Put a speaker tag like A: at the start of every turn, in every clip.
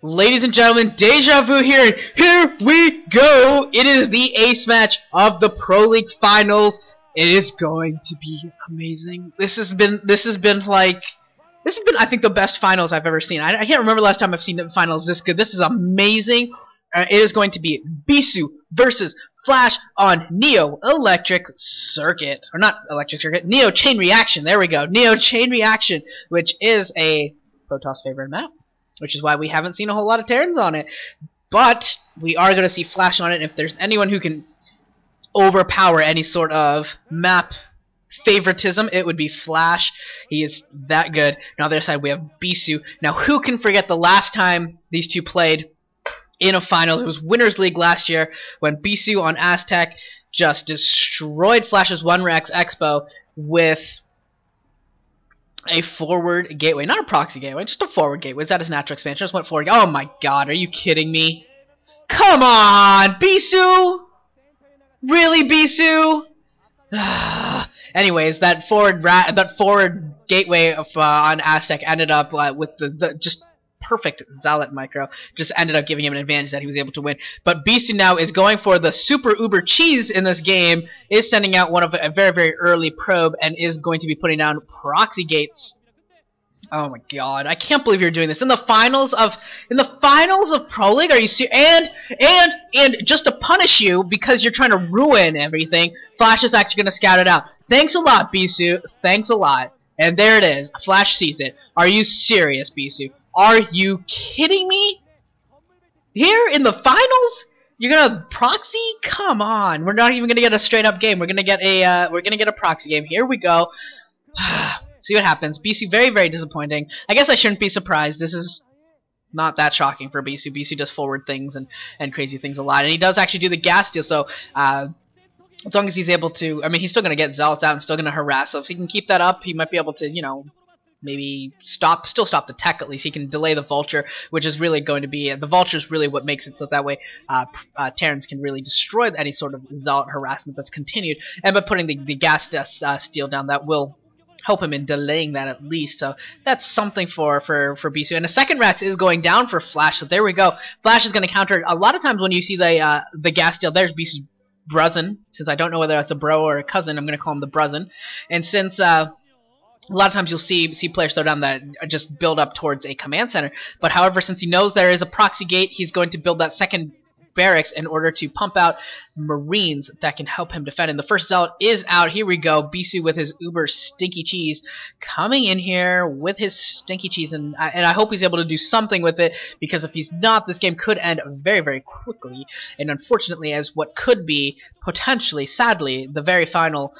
A: Ladies and gentlemen, Deja Vu here, and here we go! It is the ace match of the Pro League Finals. It is going to be amazing. This has been I think the best finals I've ever seen. I can't remember the last time I've seen the finals this good. This is amazing. It is going to be Bisu versus Flash on Neo Electric Circuit. Or not Electric Circuit, Neo Chain Reaction. There we go. Neo Chain Reaction, which is a Protoss favorite map, which is why we haven't seen a whole lot of Terrans on it. But we are going to see Flash on it. If there's anyone who can overpower any sort of map favoritism, it would be Flash. He is that good. Now on the other side we have Bisu. Now who can forget the last time these two played in a finals? It was Winners League last year when Bisu on Aztec just destroyed Flash's 1rex Expo with a forward gateway. Not a proxy gateway, just a forward gateway. Is that his natural expansion? Just went forward. Oh my god, are you kidding me? Come on, Bisu! Really, Bisu? Anyways, that forward gateway of, on Aztec ended up with the just perfect Zealot micro. Just ended up giving him an advantage that he was able to win. But Bisu now is going for the super uber cheese in this game, is sending out one of a very, very early probe, and is going to be putting down proxy gates. Oh my god, I can't believe you're doing this in the finals of Pro League. Are you serious? And just to punish you because you're trying to ruin everything, Flash is actually going to scout it out. Thanks a lot, Bisu. Thanks a lot. And there it is. Flash sees it. Are you serious, Bisu? Are you kidding me? Here in the finals, you're gonna proxy? Come on, we're not even gonna get a straight up game. We're gonna get a proxy game. Here we go. See what happens. Bisu, very, very disappointing. I guess I shouldn't be surprised. This is not that shocking for Bisu. Bisu does forward things and crazy things a lot, and he does actually do the gas steal. So as long as he's able to, I mean, he's still gonna get Zealots out and still gonna harass. So if he can keep that up, he might be able to, you know, maybe still stop the tech. At least he can delay the Vulture, which is really going to be the Vulture is really what makes it so that way Terrans can really destroy any sort of Zealot harassment that's continued, and by putting the gas steal down, that will help him in delaying that at least. So that's something for Bisu. And the second Rex is going down for Flash. So there we go. Flash is going to counter. A lot of times when you see the gas steal, there's Bisu's Bruzin. Since I don't know whether that's a bro or a cousin, I'm going to call him the Bruzin. And since a lot of times you'll see players throw down that just build up towards a command center. But however, since he knows there is a proxy gate, he's going to build that second barracks in order to pump out Marines that can help him defend. And the first Zealot is out. Here we go. Bisu with his uber stinky cheese coming in here with his stinky cheese, and I hope he's able to do something with it, because if he's not, this game could end very, very quickly. And unfortunately, as what could be potentially, sadly, the very final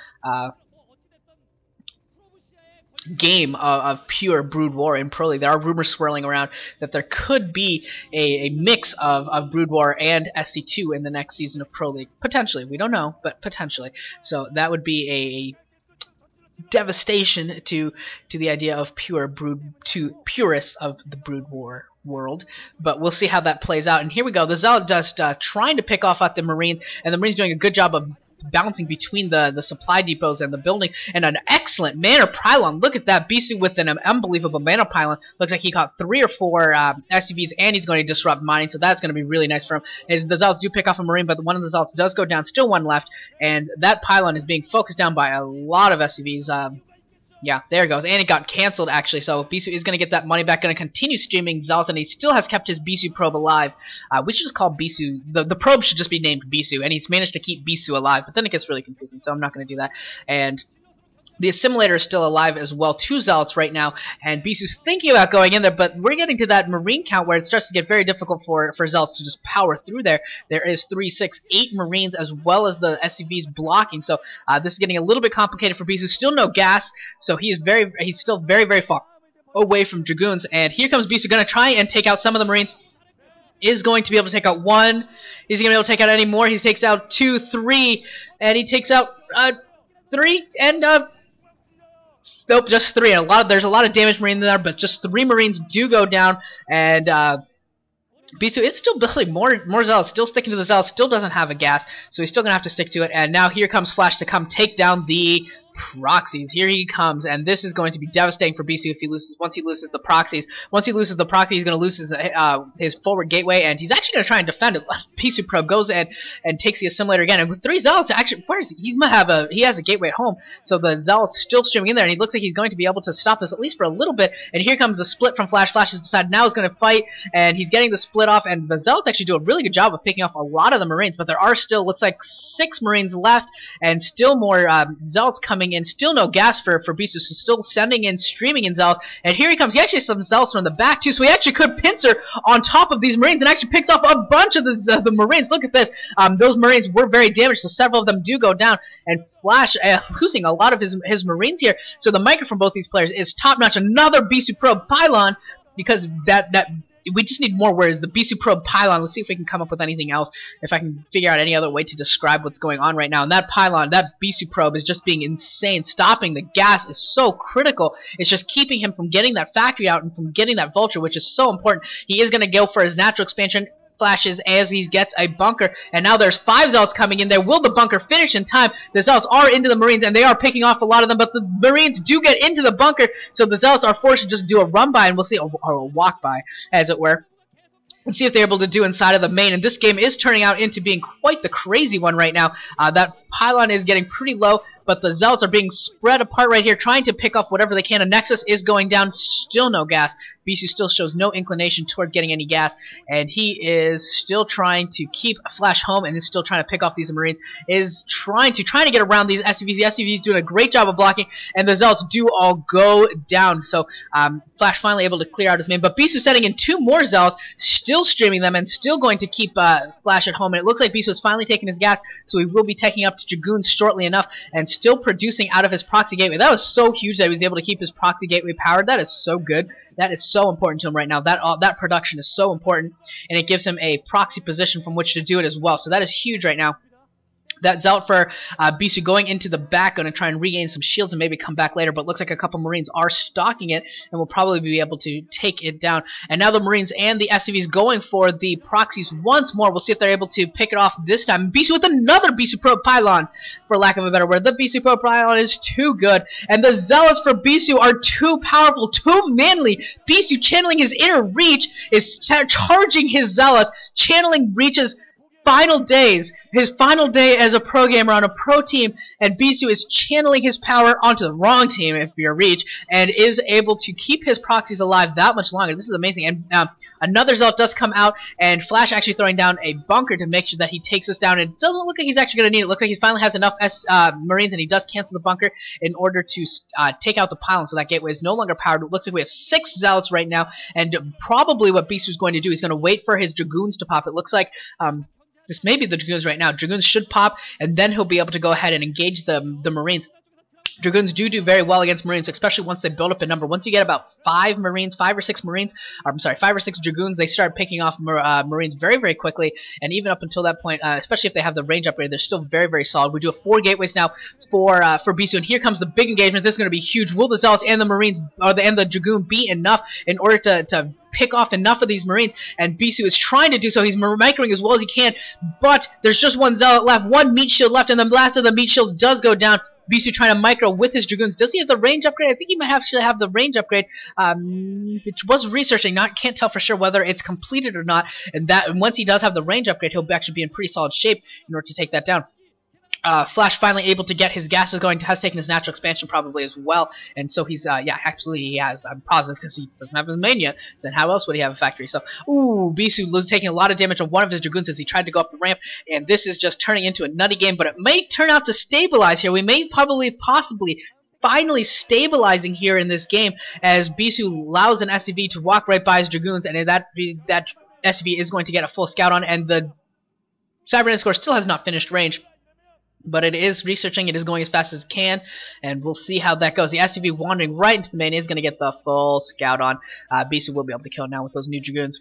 A: game of pure Brood War in Pro League. There are rumors swirling around that there could be a mix of Brood War and SC2 in the next season of Pro League. Potentially. We don't know, but potentially. So that would be a devastation to the idea of purists of the Brood War world. But we'll see how that plays out. And here we go. The Zealot just trying to pick off at the Marines, and the Marines doing a good job of bouncing between the supply depots and the building, and an excellent mana pylon. Look at that. Bisu with an unbelievable mana pylon. Looks like he caught 3 or 4 SCVs, and he's going to disrupt mining, so that's going to be really nice for him. The Zealots do pick off a Marine, but one of the Zealots does go down. Still one left, and that pylon is being focused down by a lot of SCVs. Yeah, there it goes. And it got cancelled, actually. So Bisu is going to get that money back. Going to continue streaming Zealots, and he still has kept his Bisu probe alive. We should just call Bisu... The probe should just be named Bisu, and he's managed to keep Bisu alive. But then it gets really confusing, so I'm not going to do that. And the assimilator is still alive as well. 2 Zealots right now, and Bisu's thinking about going in there, but we're getting to that Marine count where it starts to get very difficult for Zealots to just power through there. There is 3, 6, 8 Marines, as well as the SCVs blocking, so this is getting a little bit complicated for Bisu. Still no gas, so he's still very, very far away from Dragoons, and here comes Bisu, going to try and take out some of the Marines. Is going to be able to take out 1. Is he going to be able to take out any more? He takes out 2, 3, and he takes out 3, and nope, just 3. There's a lot of damage Marine in there, but just 3 Marines do go down, and Bisu is still building more Zealots, still sticking to the Zealots, still doesn't have a gas, so he's still gonna have to stick to it. And now here comes Flash to come take down the proxies. Here he comes, and this is going to be devastating for Bisu if he loses. Once he loses the proxies, he's going to lose his forward gateway, and he's actually going to try and defend it. Bisu Probe goes in and takes the assimilator again, and with 3 zealots, actually, he has a gateway at home, so the zealot's still streaming in there, and he looks like he's going to be able to stop this at least for a little bit. And here comes the split from Flash. Flash has decided now he's going to fight, and he's getting the split off, and the zealots actually do a really good job of picking off a lot of the Marines, but there are still, looks like 6 Marines left, and still more zealots coming in. Still no gas for Bisu, so still sending in, streaming in zealots. And here he comes. He actually has some zealots from the back too, so he actually could pincer on top of these Marines and actually picks off a bunch of the Marines. Look at this. Those Marines were very damaged, so several of them do go down, and Flash losing a lot of his Marines here. So the micro from both these players is top notch. Another Bisu Probe pylon, because we just need more words. The Bisu Probe pylon. Let's see if we can come up with anything else. If I can figure out any other way to describe what's going on right now. And that pylon, that Bisu Probe is just being insane. Stopping the gas is so critical. It's just keeping him from getting that factory out and from getting that vulture, which is so important. He is going to go for his natural expansion flashes as he gets a bunker, and now there's 5 zealots coming in there. Will the bunker finish in time? The zealots are into the Marines, and they are picking off a lot of them, but the Marines do get into the bunker, so the zealots are forced to just do a run by, and we'll see, or a walk by, as it were, and see if they're able to do inside of the main. And this game is turning out into being quite the crazy one right now. That pylon is getting pretty low, but the zealots are being spread apart right here, trying to pick off whatever they can. A Nexus is going down, still no gas. Bisu still shows no inclination towards getting any gas, and he is still trying to keep Flash home, and is still trying to pick off these Marines. Is trying to get around these SCVs. The SCVs doing a great job of blocking, and the zealots do all go down. So Flash finally able to clear out his main, but Bisu setting in 2 more zealots, still streaming them, and still going to keep Flash at home. And it looks like Bisu is finally taking his gas, so he will be taking up to Dragoons shortly enough, and still producing out of his proxy gateway. That was so huge that he was able to keep his proxy gateway powered. That is so good. That is so important to him right now. That production is so important, and it gives him a proxy position from which to do it as well. So that is huge right now. That zealot for Bisu going into the back, going to try and regain some shields and maybe come back later, but it looks like a couple Marines are stalking it and will probably be able to take it down. And now the Marines and the SCVs going for the proxies once more. We'll see if they're able to pick it off this time. Bisu with another Bisu Probe pylon, for lack of a better word. The Bisu Probe pylon is too good, and the zealots for Bisu are too powerful, too manly. Bisu, channeling his inner reach, is charging his zealots, channeling Reach's final days, his final day as a pro gamer on a pro team, and Bisu is channeling his power onto the wrong team, if you're Reach, and is able to keep his proxies alive that much longer. This is amazing. And another zealot does come out, and Flash actually throwing down a bunker to make sure that he takes this down. It doesn't look like he's actually going to need it. It looks like he finally has enough Marines, and he does cancel the bunker in order to take out the pylon, so that gateway is no longer powered. It looks like we have 6 zealots right now, and probably what Bisu is going to do, he's going to wait for his Dragoons to pop. It looks like this may be the Dragoons right now. Dragoons should pop, and then he'll be able to go ahead and engage the Marines. Dragoons do very well against Marines, especially once they build up in number. Once you get about 5 or 6 Dragoons, they start picking off Marines very quickly, and even up until that point, especially if they have the range upgrade, they're still very solid. We do have 4 gateways now for Bisu, and here comes the big engagement. This is going to be huge. Will the Zealots and the Marines, and the Dragoon be enough in order to pick off enough of these Marines? And Bisu is trying to do so. He's microing as well as he can, but there's just 1 Zealot left, 1 meat shield left, and the last of the meat shields does go down. Bisu trying to micro with his Dragoons. Does he have the range upgrade? I think he might actually have the range upgrade. It was researching, can't tell for sure whether it's completed or not. And once he does have the range upgrade, he'll actually be in pretty solid shape in order to take that down. Flash finally able to get his gases going, has taken his natural expansion probably as well, and so he's, yeah, actually he has, I'm positive, because he doesn't have his main yet, so how else would he have a factory? So, ooh, Bisu was taking a lot of damage on one of his Dragoons as he tried to go up the ramp, and this is just turning into a nutty game, but it may turn out to stabilize here. We may possibly finally stabilizing here in this game, as Bisu allows an SCV to walk right by his Dragoons, and that SCV is going to get a full scout on, and the Cybernetic Score still has not finished range. But it is researching, it is going as fast as it can, and we'll see how that goes. The SCV wandering right into the main is going to get the full scout on. Bisu will be able to kill now with those new Dragoons.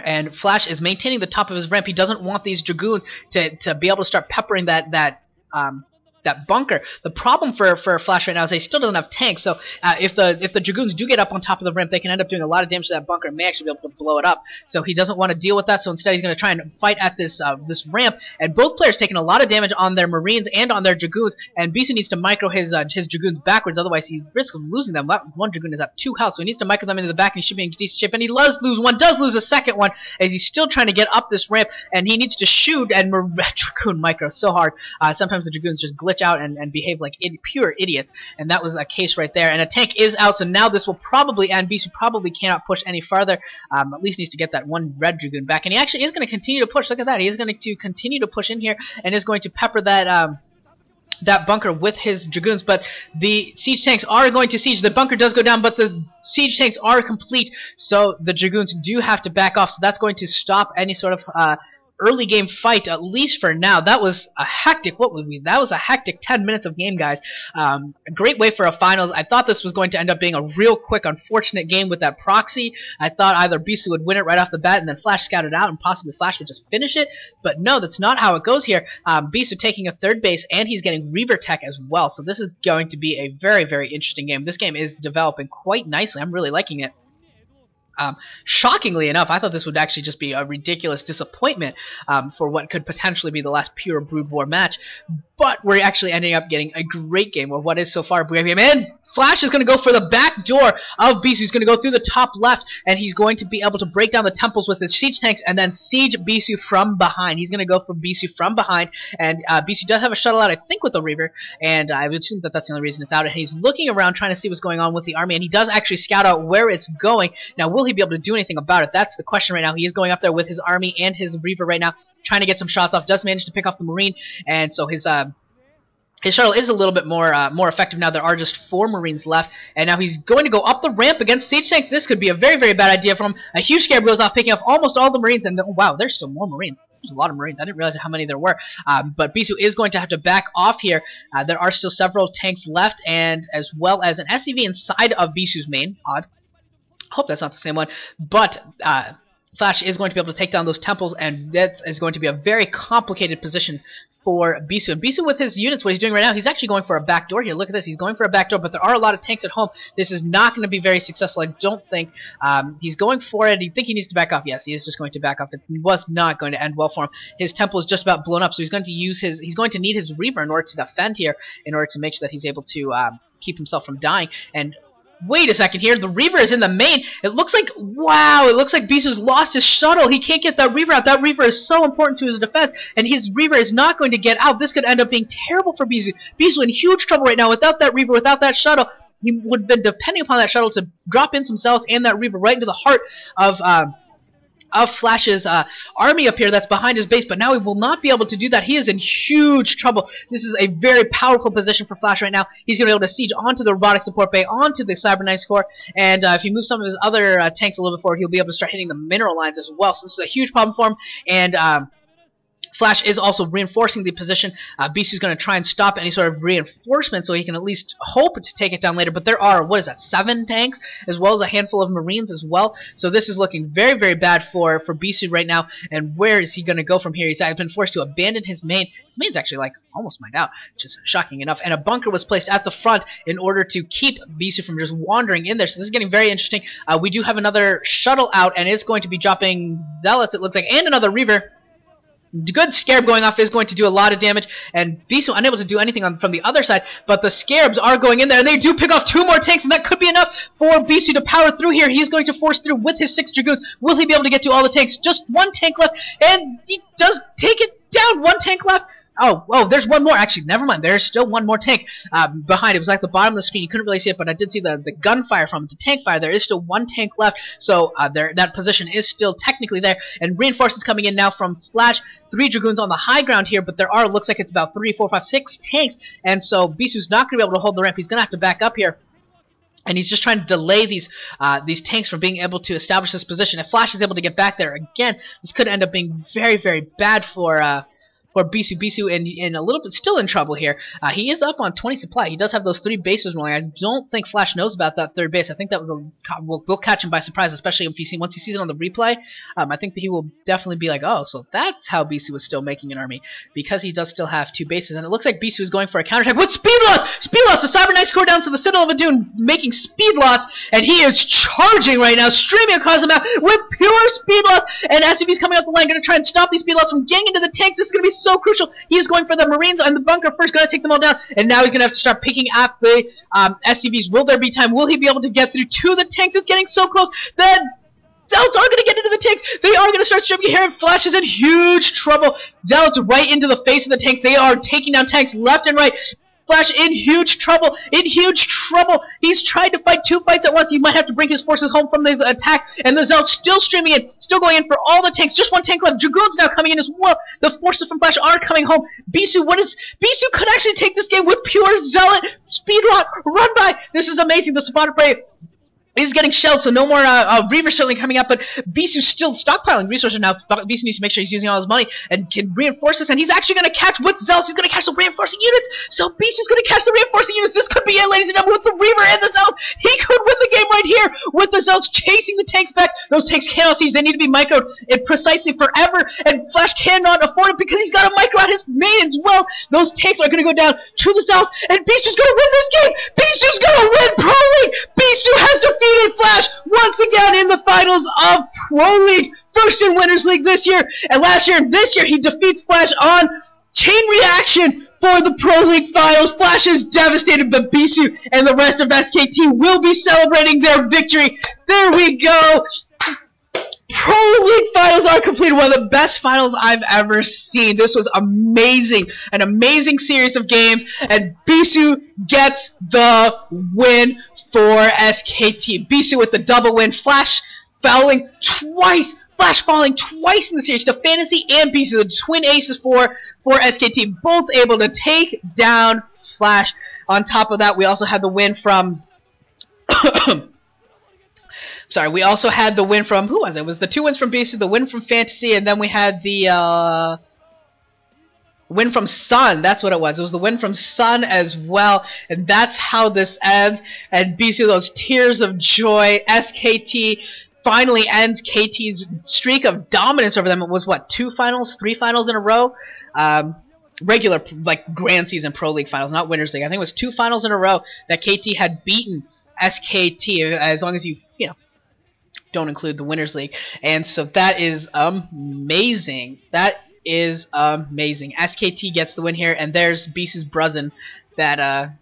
A: And Flash is maintaining the top of his ramp. He doesn't want these Dragoons to be able to start peppering that that bunker. The problem for Flash right now is he still doesn't have tanks, so if the Dragoons do get up on top of the ramp, they can end up doing a lot of damage to that bunker and may actually be able to blow it up. So he doesn't want to deal with that, so instead he's going to try and fight at this this ramp, and both players taking a lot of damage on their Marines and on their Dragoons, and Bisu needs to micro his Dragoons backwards, otherwise he risks losing them. One Dragoon is at 2 health, so he needs to micro them into the back, and he should be in decent shape, and he does lose a second one, as he's still trying to get up this ramp, and he needs to shoot, and Dragoon micro so hard. Sometimes the Dragoons just glitch out and behave like pure idiots, and that was a case right there. And a tank is out, so now this will probably end. Bisu probably cannot push any farther. At least needs to get that one red Dragoon back, and he actually is going to continue to push. Look at that, he is going to continue to push in here, and is going to pepper that that bunker with his Dragoons. But the siege tanks are going to siege. The bunker does go down, but the siege tanks are complete, so the Dragoons do have to back off, so that's going to stop any sort of early game fight, at least for now. That was a hectic, that was a hectic 10 minutes of game, guys. A great way for a finals. I thought this was going to end up being a real quick, unfortunate game with that proxy. I thought either Bisu would win it right off the bat and then Flash scouted out and possibly Flash would just finish it, but no, that's not how it goes here. Bisu taking a third base, and he's getting Reaver Tech as well, so this is going to be a very, very interesting game. This game is developing quite nicely. I'm really liking it. Shockingly enough, I thought this would actually just be a ridiculous disappointment for what could potentially be the last pure Brood War match, but we're actually ending up getting a great game, or what is so far a great game. And Flash is going to go for the back door of Bisu. He's going to go through the top left, and he's going to be able to break down the temples with his siege tanks and then siege Bisu from behind. He's going to go for Bisu from behind, and Bisu does have a shuttle out, I think, with the Reaver, and I would assume that that's the only reason it's out. And he's looking around trying to see what's going on with the army, and he does actually scout out where it's going. Now, will he be able to do anything about it? That's the question right now. He is going up there with his army and his Reaver right now, trying to get some shots off. Does manage to pick off the Marine, and so his shuttle is a little bit more effective now. There are just 4 Marines left, and now he's going to go up the ramp against siege tanks. This could be a very, very bad idea for him. A huge scare goes off, picking off almost all the Marines, and oh, wow, there's still more Marines. There's a lot of Marines. I didn't realize how many there were. But Bisu is going to have to back off here. There are still several tanks left, and as well as an SCV inside of Bisu's main. Odd. Hope that's not the same one, but Flash is going to be able to take down those temples, and that is going to be a very complicated position for Bisu. And Bisu, with his units, what he's doing right now, he's actually going for a back door here. Look at this. He's going for a back door, but there are a lot of tanks at home. This is not going to be very successful, I don't think. He's going for it. Do you think he needs to back off? Yes, he is just going to back off. It was not going to end well for him. His temple is just about blown up, so he's going to use he's going to need his Reaver in order to defend here, in order to make sure that he's able to keep himself from dying. And wait a second here, the Reaver is in the main. It looks like, wow, it looks like Bisu's lost his shuttle. He can't get that Reaver out. That Reaver is so important to his defense, and his Reaver is not going to get out. This could end up being terrible for Bisu. Bisu in huge trouble right now. Without that Reaver, without that shuttle, he would have been depending upon that shuttle to drop in some cells and that Reaver right into the heart of Flash's army up here that's behind his base, but now he will not be able to do that. He is in huge trouble. This is a very powerful position for Flash right now. He's going to be able to siege onto the robotic support bay, onto the Cybernetics core, and if he moves some of his other tanks a little bit forward, he'll be able to start hitting the mineral lines as well. So this is a huge problem for him, and Flash is also reinforcing the position. Bisu's going to try and stop any sort of reinforcement so he can at least hope to take it down later. But there are, what is that, 7 tanks, as well as a handful of Marines as well. So this is looking very, very bad for Bisu right now. And where is he going to go from here? He's been forced to abandon his main. His main's actually like almost mined out, which is shocking enough. And a bunker was placed at the front in order to keep Bisu from just wandering in there. So this is getting very interesting. We do have another shuttle out, and it's going to be dropping Zealots, it looks like, and another Reaver. Good Scarab going off is going to do a lot of damage, and Bisu unable to do anything from the other side, but the Scarabs are going in there, and they do pick off 2 more tanks, and that could be enough for Bisu to power through here. He is going to force through with his 6 Dragoons. Will he be able to get to all the tanks? Just 1 tank left, and he does take it down. 1 tank left. Oh, there's 1 more. Actually, never mind. There's still 1 more tank behind. It was like the bottom of the screen. You couldn't really see it, but I did see the gunfire from it, the tank fire. There is still 1 tank left, so that position is still technically there. And reinforcements coming in now from Flash. 3 Dragoons on the high ground here, but there are, looks like it's about 3, 4, 5, 6 tanks. And so Bisu's not going to be able to hold the ramp. He's going to have to back up here. And he's just trying to delay these tanks from being able to establish this position. If Flash is able to get back there again, this could end up being very, very bad for for Bisu. Bisu in a little bit still in trouble here. He is up on 20 supply. He does have those 3 bases rolling. I don't think Flash knows about that 3rd base. I think that was we'll catch him by surprise, especially if once he sees it on the replay. I think that he will definitely be like, oh, so that's how Bisu was still making an army, because he does still have 2 bases. And it looks like Bisu is going for a counterattack with speed lots. Speed lots. The Cyber Knight's core down to the Citadel of a Dune, making speed lots, and he is charging right now, streaming across the map with pure speed lots. And SCV's coming up the line, going to try and stop these speed lots from getting into the tanks. This is going to be so crucial. He is going for the Marines and the bunker first, going to take them all down, and now he's going to have to start picking at the SCVs. Will there be time? Will he be able to get through to the tanks? It's getting so close. The Zealots are going to get into the tanks. They are going to start streaming here, and Flash is in huge trouble. Zealots right into the face of the tanks. They are taking down tanks left and right. Flash in huge trouble, He's tried to fight 2 fights at once. He might have to bring his forces home from this attack, and the Zealots still streaming in, still going in for all the tanks. Just 1 tank left. Dragoons now coming in as well. The forces from Flash are coming home. Bisu could actually take this game with pure Zealot speed lock, run by. This is amazing. The Savannah Prey is getting shelled, so no more Reavers certainly coming up, but Bisu's still stockpiling resources now. Bisu needs to make sure he's using all his money and can reinforce this, and he's actually going to catch with Zealots. He's going to catch the reinforcing units, so Bisu's going to catch the reinforcing units. This could be it, ladies and gentlemen, with the Reaver and the Zealots. He could win the game right here with the Zealots chasing the tanks back. Those tanks cannot siege. They need to be microed precisely forever, and Flash cannot afford it because he's got to micro out his main as well. Those tanks are going to go down to the south, and Bisu's going to win this game. Bisu's going to win Pro League. Bisu has defeated Flash once again in the finals of Pro League. First in Winners League this year, and last year and this year he defeats Flash on Chain Reaction for the Pro League finals. Flash is devastated, but Bisu and the rest of SKT will be celebrating their victory. There we go. Pro League finals are completed. One of the best finals I've ever seen. This was amazing. An amazing series of games. And Bisu gets the win for SKT. Bisu with the double win. Flash falling twice. Flash falling twice in the series to Fantasy and Bisu, the twin aces for SKT. Both able to take down Flash. On top of that, we also had the win from... Sorry, we also had the win from, who was it? It was the 2 wins from Bisu, the win from Fantasy, and then we had the win from Sun. That's what it was. It was the win from Sun as well, and that's how this ends. And Bisu, those tears of joy. SKT finally ends KT's streak of dominance over them. It was, what, 3 finals in a row? Regular, like, Grand Season Pro League finals, not Winners League. I think it was 2 finals in a row that KT had beaten SKT, as long as you know, don't include the Winners League. And so that is amazing. That is amazing. SKT gets the win here, and there's Bisu's Bruzin that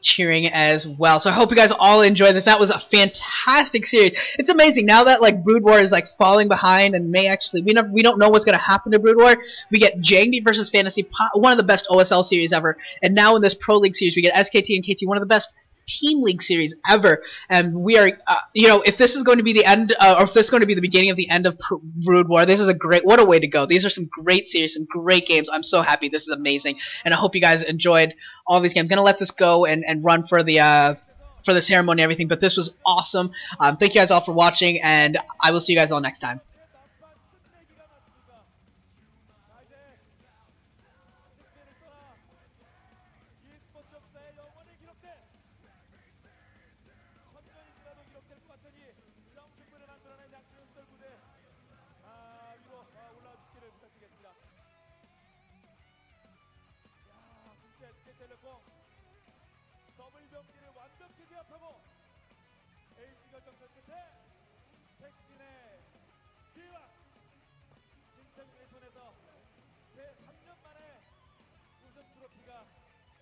A: cheering as well. So I hope you guys all enjoyed this. That was a fantastic series. It's amazing now that like Brood War is like falling behind and may actually we don't know what's going to happen to Brood War. We get Jangby versus Fantasy, one of the best OSL series ever, and now in this Pro League series we get SKT and KT, one of the best Team League series ever. And we are, you know, if this is going to be the end, or if this is going to be the beginning of the end of Brood War, this is what a way to go. These are some great series, some great games. I'm so happy. This is amazing, and I hope you guys enjoyed all these games. I'm gonna let this go and run for the ceremony and everything. But this was awesome. Thank you guys all for watching, and I will see you guys all next time.
B: 더블 경기를 완벽히 제압하고 에이스 결정전 끝에 택신의 기왕 김태균의 손에서 새 3년 만에 우승 트로피가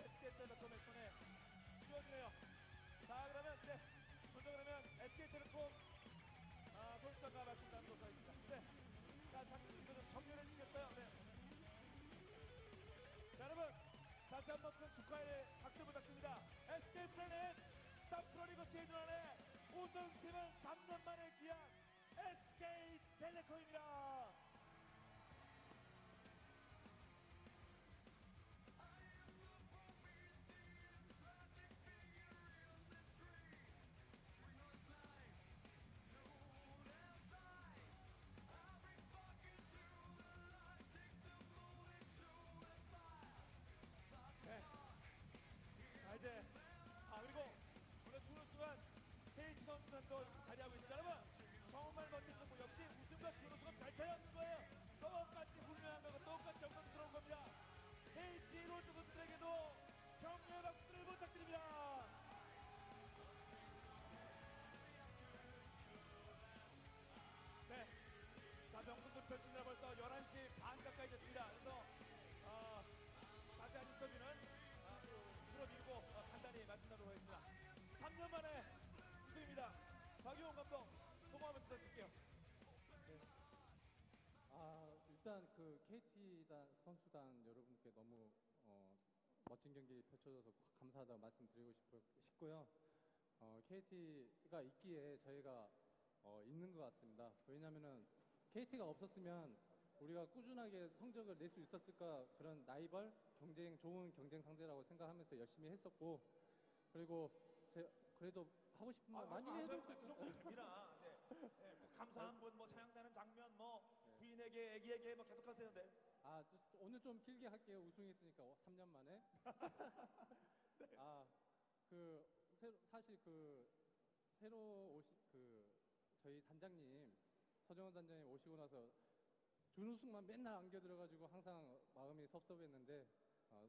B: SK텔레콤의 손에 쥐어지네요. 자, 그러면 이제 먼저 그러면 SK텔레콤 선수단과 말씀 나누도록 하겠습니다. 네, 자, 장기준 좀 정리를 해주시겠어요? 네. 자, 여러분 다시 한번 큰 축하의 박수 부탁드립니다. SK 플래닛 스타 프로리그 시즌 안에 우승팀은 3년 만에 귀한 SK텔레콤입니다. 자연스러운 거예요. 똑같이 훌륭한 거고 똑같이 영광스러운 겁니다. KT 롤드 선수들에게도 격려의 박수를 부탁드립니다. 네. 자, 명승부를 펼치느라 벌써 11시 반 가까이 됐습니다. 그래서 자세한 인터뷰는 풀어드리고 간단히 말씀 나누도록 하겠습니다. 3년 만에 우승입니다. 박용훈 감독 소감 한번 부탁드릴게요.
C: 네. 일단 그 KT 선수단 여러분께 너무 멋진 경기 펼쳐줘서 감사하다고 말씀드리고 싶고요. KT가 있기에 저희가 있는 것 같습니다. 왜냐면은 KT가 없었으면 우리가 꾸준하게 성적을 낼 수 있었을까, 그런 라이벌 좋은 경쟁 상대라고 생각하면서 열심히 했었고, 그리고 그래도 하고 싶은 말 많이 해도
B: 그 정도 됩니다. 네. 네. 꼭 감사한 분, 뭐 생각나는 장면, 뭐 부인에게, 애기에게 뭐 계속하세요. 네.
C: 오늘 좀 길게 할게요. 우승했으니까 3년 만에.
B: 네.
C: 사실 새로 저희 단장님, 서정원 단장님 오시고 나서 준우승만 맨날 안겨들어가지고 항상 마음이 섭섭했는데,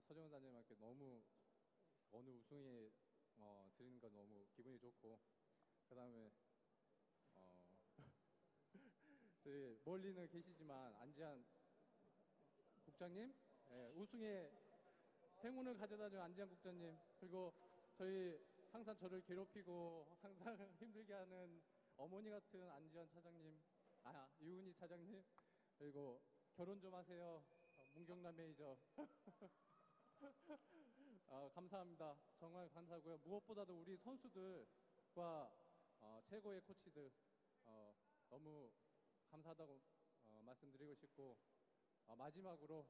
C: 서정원 단장님께 너무 오늘 우승에 드리는 거 너무 기분이 좋고, 그 다음에 저희 멀리는 계시지만 안지한 국장님, 우승의 행운을 가져다준 안지한 국장님, 그리고 저희 항상 저를 괴롭히고 항상 힘들게 하는 어머니 같은 안지현 차장님, 유은희 차장님, 그리고 결혼 좀 하세요, 문경남 매니저. 감사합니다. 정말 감사하고요. 무엇보다도 우리 선수들과 최고의 코치들 너무 감사하다고 말씀드리고 싶고, 마지막으로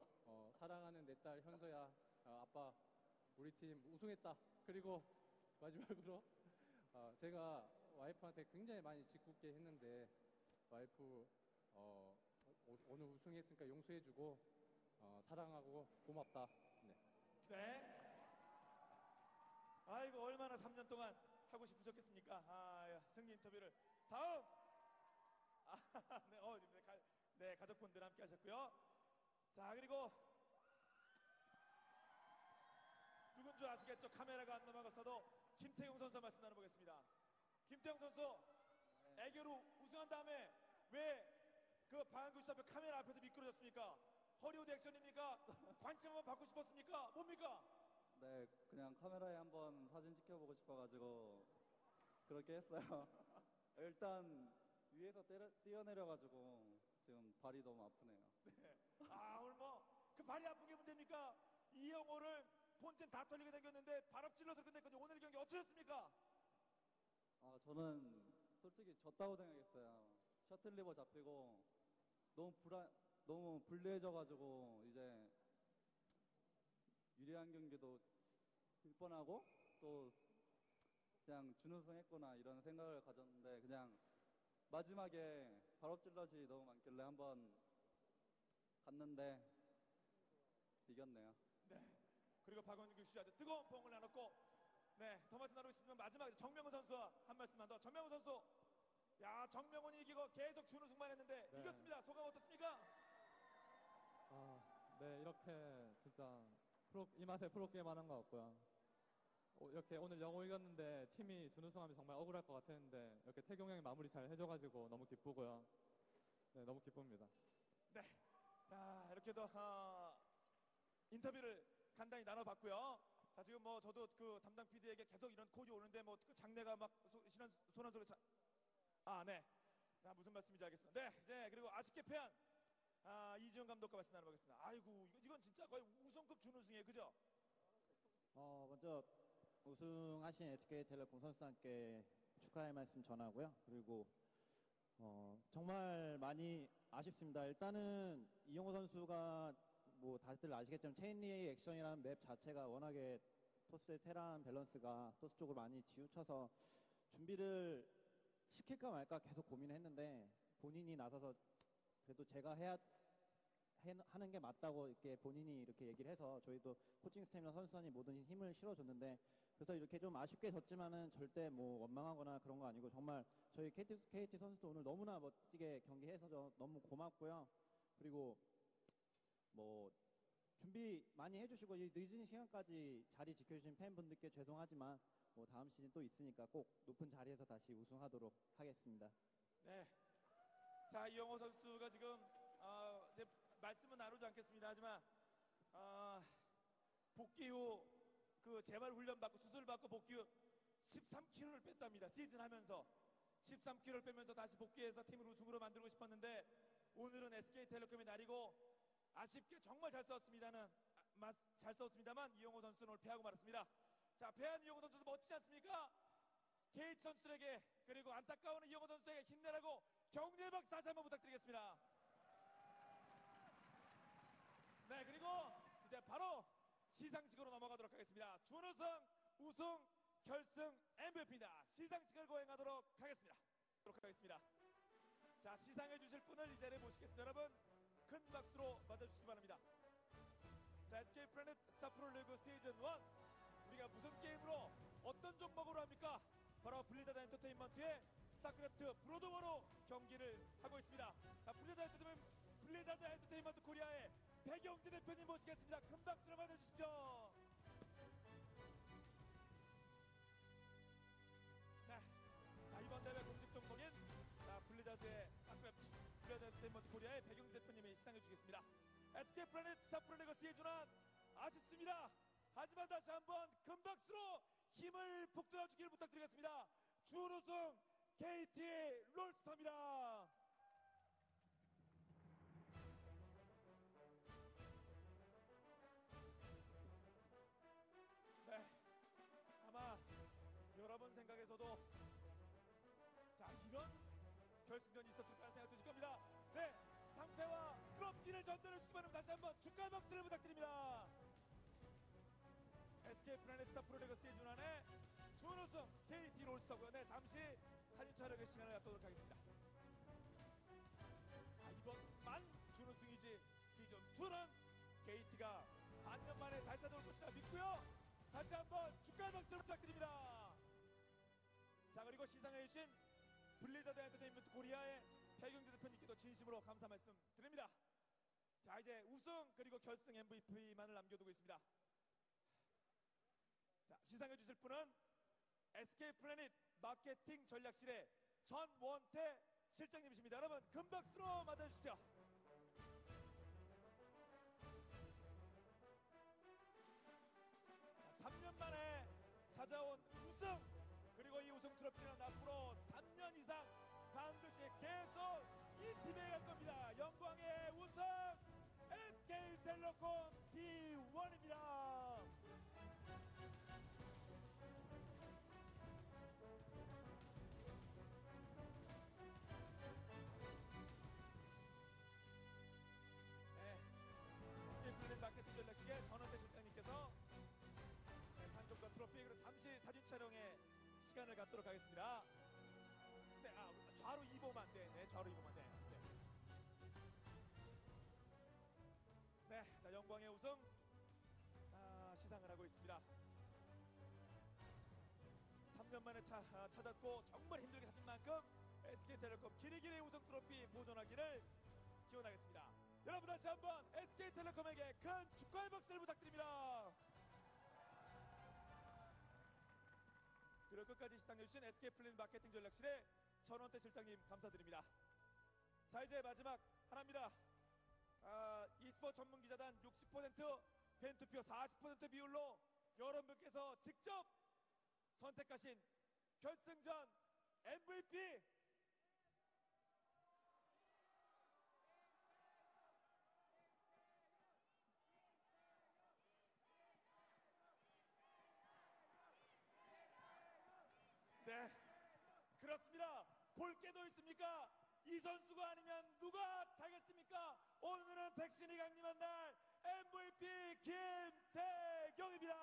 C: 사랑하는 내 딸 현서야, 아빠 우리 팀 우승했다. 그리고 마지막으로 제가 와이프한테 굉장히 많이 짓궂게 했는데, 와이프 오늘 우승했으니까 용서해주고 사랑하고 고맙다. 네.
B: 네. 아이고, 얼마나 3년 동안 하고 싶으셨겠습니까? 승리 인터뷰를. 다음! 네, 가족분들 함께 하셨고요. 자, 그리고 누군 줄 아시겠죠? 카메라가 안 넘어갔어도 김태용 선수 말씀 나눠보겠습니다. 김태용 선수, 애교로 우승한 다음에 왜 그 방한규 앞에 카메라 앞에서 미끄러졌습니까? 허리우드 액션입니까? 관심 한번 받고 싶었습니까? 뭡니까?
D: 네, 그냥 카메라에 한번 사진 찍혀보고 싶어가지고 그렇게 했어요. 일단 위에서 뛰어내려가지고 지금 발이 너무 아프네요.
B: 네. 오늘 그 발이 아픈 게 문제입니까? 이영호를 본전 다 털리게 생겼는데 발업질러서 끝냈거든요. 오늘 경기 어떠셨습니까?
D: 저는 솔직히 졌다고 생각했어요. 셔틀 리버 잡히고 너무 불리해져가지고 이제 유리한 경기도 질 뻔하고 또 그냥 준우승했구나 이런 생각을 가졌는데, 그냥 마지막에 발업질럿이 너무 많길래 한번 갔는데 이겼네요.
B: 네. 그리고 박원규 씨한테 뜨거운 포옹을 나눴고, 네, 더 말씀 나누고 싶으면 마지막에 정명훈 선수와 한 말씀만 더. 정명훈 선수, 정명훈이 이기고 계속 준우승만 했는데
E: 네.
B: 이겼습니다. 소감 어떻습니까?
E: 네, 이렇게 진짜 이 맛에 프로게임 하는 것 같고요. 이렇게 오늘 영호 이겼는데 팀이 준우승하면 정말 억울할 것 같았는데, 이렇게 태경 형이 마무리 잘 해줘가지고 너무 기쁘고요. 네, 너무 기쁩니다.
B: 네. 자, 이렇게도 인터뷰를 간단히 나눠봤고요. 자, 지금 저도 그 담당 PD에게 계속 이런 콜이 오는데 그 장내가 막 소란 소리 네. 무슨 말씀인지 알겠습니다. 네, 이제 그리고 아쉽게 패한 이지영 감독과 말씀 나눠보겠습니다. 아이고, 이건 진짜 거의 우승급 준우승이에요, 그죠?
F: 먼저 우승하신 SK텔레콤 선수단께 축하의 말씀 전하고요. 그리고 정말 많이 아쉽습니다. 일단은 이영호 선수가 다들 아시겠지만 체인리 액션이라는 맵 자체가 워낙에 토스의 테란 밸런스가 토스 쪽으로 많이 치우쳐서 준비를 시킬까 말까 계속 고민했는데, 본인이 나서서 그래도 제가 하는 게 맞다고 이렇게 본인이 이렇게 얘기를 해서 저희도 코칭 스태프나 선수단이 모든 힘을 실어줬는데, 그래서 이렇게 좀 아쉽게 졌지만은 절대 뭐 원망하거나 그런 거 아니고 정말 저희 KT 선수도 오늘 너무나 멋지게 경기해서 너무 고맙고요. 그리고 뭐 준비 많이 해주시고 이 늦은 시간까지 자리 지켜주신 팬분들께 죄송하지만 뭐 다음 시즌 또 있으니까 꼭 높은 자리에서 다시 우승하도록 하겠습니다.
B: 네. 자, 이영호 선수가 지금 이제 말씀은 나누지 않겠습니다. 하지만 복귀 후 그 재활 훈련 받고 수술 받고 복귀 후 13kg를 뺐답니다. 시즌 하면서 13kg를 빼면서 다시 복귀해서 팀을 우승으로 만들고 싶었는데 오늘은 SK텔레콤의 날이고 아쉽게 정말 잘 싸웠습니다만 이영호 선수는 오늘 패하고 말았습니다. 자, 패한 이영호 선수도 멋지지 않습니까? KT 선수들에게 그리고 안타까운 이영호 선수에게 힘내라고 격려의 박수 다시 한번 부탁드리겠습니다. 네, 그리고 이제 바로 시상식으로 넘어가도록 하겠습니다. 준우승, 우승, 결승 MVP입니다. 시상식을 거행하도록 하겠습니다. 자, 시상해 주실 분을 이 자리에 모시겠습니다. 여러분 큰 박수로 맞아주시기 바랍니다. 자, SK 플래닛 스타 프로리그 시즌 1 우리가 무슨 게임으로 어떤 종목으로 합니까? 바로 블리자드 엔터테인먼트의 스타크래프트 브로드워로 경기를 하고 있습니다. 자, 블리자드 엔터테인먼트 코리아의 백영재 대표님 모시겠습니다. 큰 박수로 맞아주십시오. 네. 자, 이번 대회 공식 종목인 블리자드의 스타크래프트 블리자드 엔터테인먼트 코리아의 백영재 대표님이 시상해 주겠습니다. SK 플래닛 스타 프로리그 시즌 1 아쉽습니다. 하지만 다시 한번 큰 박수로 힘을 북돋아 주기를 부탁드리겠습니다. 준우승 KT 롤스터입니다. 네, 아마 여러분 생각에서도 자, 이런 결승전이 있었을 거라 생각 드실 겁니다. 네, 상패와 트로피를 전달해 주시기 바랍니다. 다시 한번 축하 박수를 부탁드립니다. SK 플래닛 스타 프로리그 시즌 1의 준우승 KT 롤스터고요. 네, 잠시 사진 촬영의 시간을 갖도록 하겠습니다. 자, 이번만 준우승이지 시즌 2는 KT가 반년 만에 다시 찾아올 것이라 믿고요. 다시 한번 축하 박수를 부탁드립니다. 자, 그리고 시상해주신 블리자드 엔터테인먼트 코리아의 백영재 대표님께도 진심으로 감사 말씀 드립니다. 자, 이제 우승 그리고 결승 MVP만을 남겨두고 있습니다. 자, 시상해 주실 분은 SK 플래닛 마케팅 전략실의 전원태 실장님이십니다. 여러분 큰 박수로 맞아주십시오. 자, 3년 만에 찾아온 우승 그리고 이 우승 트로피는 앞으로 3년 이상 반드시 계속 이 팀에 갈 겁니다. 영광의 우승 SK텔레콤 T1입니다. 네, SK플래닛 마케팅 전략실의 전원태 실장님께서 상금과 트로피 그리고 잠시 사진 촬영에 시간을 갖도록 하겠습니다. 네, 좌로 2보만, 네, 좌로 2보만, 네. 네, 자, 영광의 우승 시상을 하고 있습니다. 3년 만에 찾았고 정말 힘들게 찾은 만큼 SK텔레콤 길이길이 우승 트로피 보존하기를 기원하겠습니다. 여러분 다시 한번 SK텔레콤에게 큰 축하의 박수를 부탁드립니다. 그리고 끝까지 시상해주신 SK 플래닛 마케팅 전략실의 전원태 실장님 감사드립니다. 자, 이제 마지막 하나입니다. e스포츠 전문기자단 60% 팬투표 40% 비율로 여러분께서 직접 선택하신 결승전 MVP 네, 그렇습니다. 볼 게도 있습니까? 이 선수가 아니면 누가 타겠습니까? 오늘은 백신이 강림한 날 MVP 김태경입니다.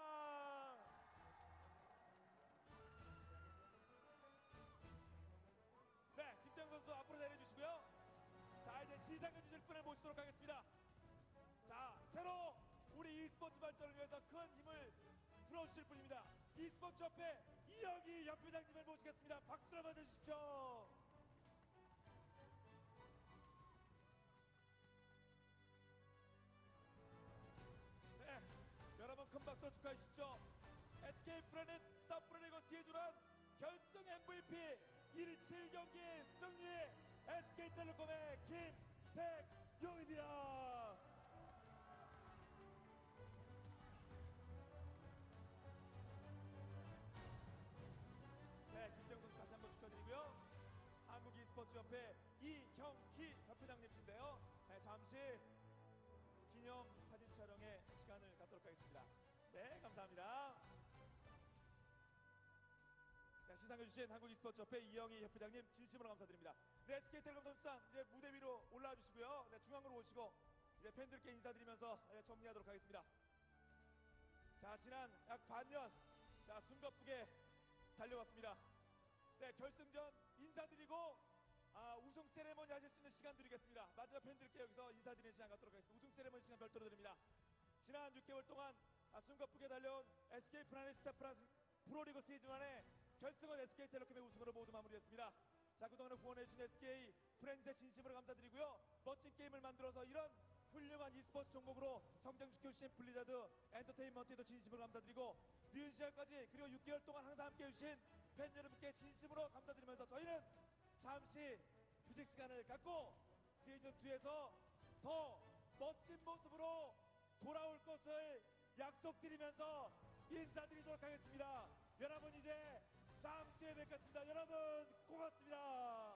B: 네, 김태경 선수 앞으로 내려주시고요. 자, 이제 시상해 주실 분을 모시도록 하겠습니다. 자, 새로 우리 e스포츠 발전을 위해서 큰 힘을 풀어주실 분입니다. e스포츠 협회 이영희 협회장님을 모시겠습니다. 박수로 맞아주십시오. 네, 여러분 큰 박수로 축하해 주십시오. SK 프로넷 스타 프로리그 시즌1 결승 MVP 17경기 승리의 SK텔레콤의 김택용입니다. 네, 김태용 선수 다시 한번 축하드리고요. 한국 e스포츠 협회 이형희 협회장님이신데요. 네, 잠시 기념 사진 촬영의 시간을 갖도록 하겠습니다. 네, 감사합니다. 네, 시상해주신 한국 e스포츠 협회 이형희 협회장님 진심으로 감사드립니다. 네, SK텔레콤 선수단 이제 무대 위로 올라와 주시고요. 네, 중앙으로 오시고 이제 팬들께 인사드리면서 정리하도록 하겠습니다. 자, 지난 약 반년 숨가쁘게 달려왔습니다. 네, 결승전 인사드리고 우승 세레머니 하실 수 있는 시간 드리겠습니다. 마지막 팬들께 여기서 인사드리는 시간 갖도록 하겠습니다. 우승 세레머니 시간 별도로 드립니다. 지난 6개월 동안 숨가쁘게 달려온 SK 프라넷 스타 프로리그 시즌1의 결승은 SK텔레콤의 우승으로 모두 마무리했습니다. 자, 그동안 후원해주신 SK 프렌즈에 진심으로 감사드리고요. 멋진 게임을 만들어서 이런 훌륭한 e스포츠 종목으로 성장시켜주신 블리자드 엔터테인먼트에도 진심으로 감사드리고 늦은 시간까지 그리고 6개월 동안 항상 함께해 주신 팬 여러분께 진심으로 감사드리면서 저희는 잠시 휴식 시간을 갖고 시즌2에서 더 멋진 모습으로 돌아올 것을 약속드리면서 인사드리도록 하겠습니다. 여러분 이제 잠시 후에 뵙겠습니다. 여러분 고맙습니다.